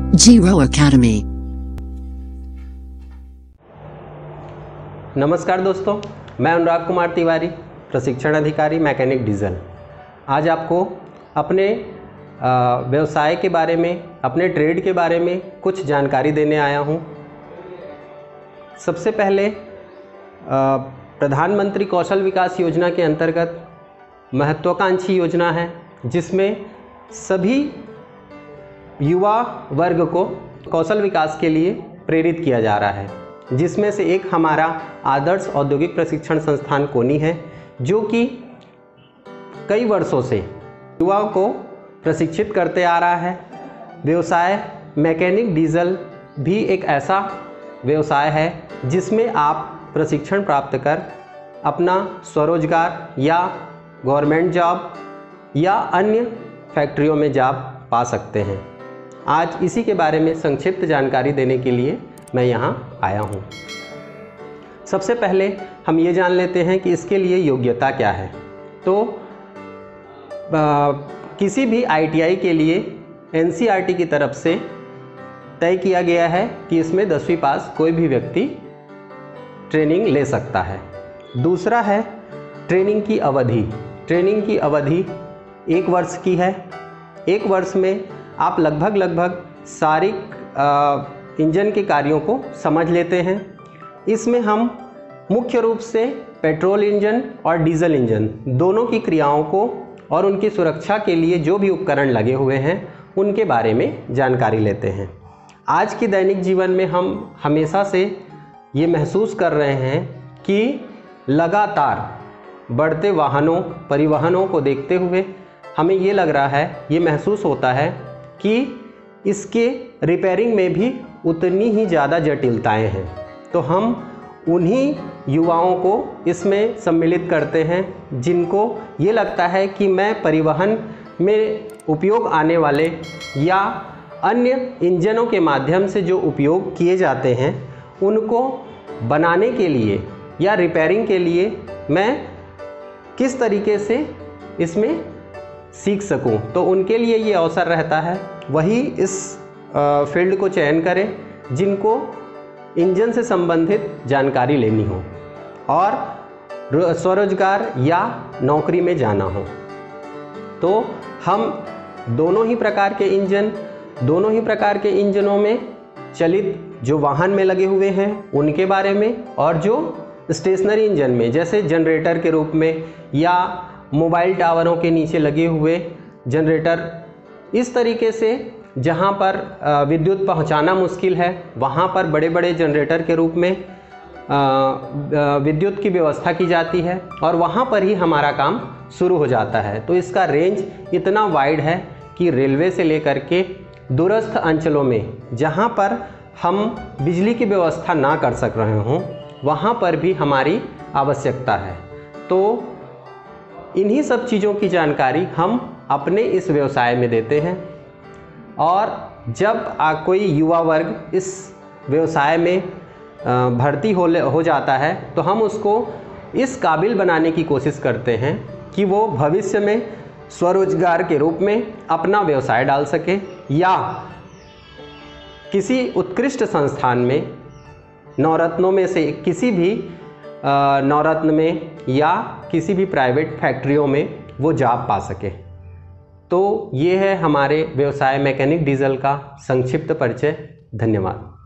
Zero Academy। नमस्कार दोस्तों, मैं अनुराग कुमार तिवारी, प्रशिक्षण अधिकारी मैकेनिक डीजल। आज आपको अपने व्यवसाय के बारे में, अपने ट्रेड के बारे में कुछ जानकारी देने आया हूँ। सबसे पहले प्रधानमंत्री कौशल विकास योजना के अंतर्गत महत्वाकांक्षी योजना है, जिसमें सभी युवा वर्ग को कौशल विकास के लिए प्रेरित किया जा रहा है, जिसमें से एक हमारा आदर्श औद्योगिक प्रशिक्षण संस्थान कोनी है, जो कि कई वर्षों से युवाओं को प्रशिक्षित करते आ रहा है। व्यवसाय मैकेनिक डीजल भी एक ऐसा व्यवसाय है जिसमें आप प्रशिक्षण प्राप्त कर अपना स्वरोजगार या गवर्नमेंट जॉब या अन्य फैक्ट्रियों में जॉब पा सकते हैं। आज इसी के बारे में संक्षिप्त जानकारी देने के लिए मैं यहाँ आया हूँ। सबसे पहले हम ये जान लेते हैं कि इसके लिए योग्यता क्या है। तो किसी भी ITI के लिए NCERT की तरफ से तय किया गया है कि इसमें 10वीं पास कोई भी व्यक्ति ट्रेनिंग ले सकता है। दूसरा है ट्रेनिंग की अवधि। ट्रेनिंग की अवधि 1 वर्ष की है। 1 वर्ष में आप लगभग सारी इंजन के कार्यों को समझ लेते हैं। इसमें हम मुख्य रूप से पेट्रोल इंजन और डीजल इंजन दोनों की क्रियाओं को और उनकी सुरक्षा के लिए जो भी उपकरण लगे हुए हैं उनके बारे में जानकारी लेते हैं। आज के दैनिक जीवन में हम हमेशा से ये महसूस कर रहे हैं कि लगातार बढ़ते परिवहनों को देखते हुए हमें ये लग रहा है, ये महसूस होता है कि इसके रिपेयरिंग में भी उतनी ही ज़्यादा जटिलताएं हैं। तो हम उन्हीं युवाओं को इसमें सम्मिलित करते हैं जिनको ये लगता है कि मैं परिवहन में उपयोग आने वाले या अन्य इंजनों के माध्यम से जो उपयोग किए जाते हैं उनको बनाने के लिए या रिपेयरिंग के लिए मैं किस तरीके से इसमें सीख सकूं। तो उनके लिए ये अवसर रहता है, वही इस फील्ड को चयन करें जिनको इंजन से संबंधित जानकारी लेनी हो और स्वरोजगार या नौकरी में जाना हो। तो हम दोनों ही प्रकार के इंजनों में चलित जो वाहन में लगे हुए हैं उनके बारे में, और जो स्टेशनरी इंजन में जैसे जनरेटर के रूप में या मोबाइल टावरों के नीचे लगे हुए जनरेटर, इस तरीके से जहां पर विद्युत पहुंचाना मुश्किल है वहां पर बड़े बड़े जनरेटर के रूप में विद्युत की व्यवस्था की जाती है और वहां पर ही हमारा काम शुरू हो जाता है। तो इसका रेंज इतना वाइड है कि रेलवे से लेकर के दूरस्थ अंचलों में जहां पर हम बिजली की व्यवस्था ना कर सक रहे हों वहां पर भी हमारी आवश्यकता है। तो इन्हीं सब चीज़ों की जानकारी हम अपने इस व्यवसाय में देते हैं, और जब कोई युवा वर्ग इस व्यवसाय में भर्ती हो जाता है तो हम उसको इस काबिल बनाने की कोशिश करते हैं कि वो भविष्य में स्वरोजगार के रूप में अपना व्यवसाय डाल सके या किसी उत्कृष्ट संस्थान में नवरत्नों में से किसी भी नवरत्न में या किसी भी प्राइवेट फैक्ट्रियों में वो जॉब पा सके। तो ये है हमारे व्यवसाय मैकेनिक डीजल का संक्षिप्त परिचय। धन्यवाद।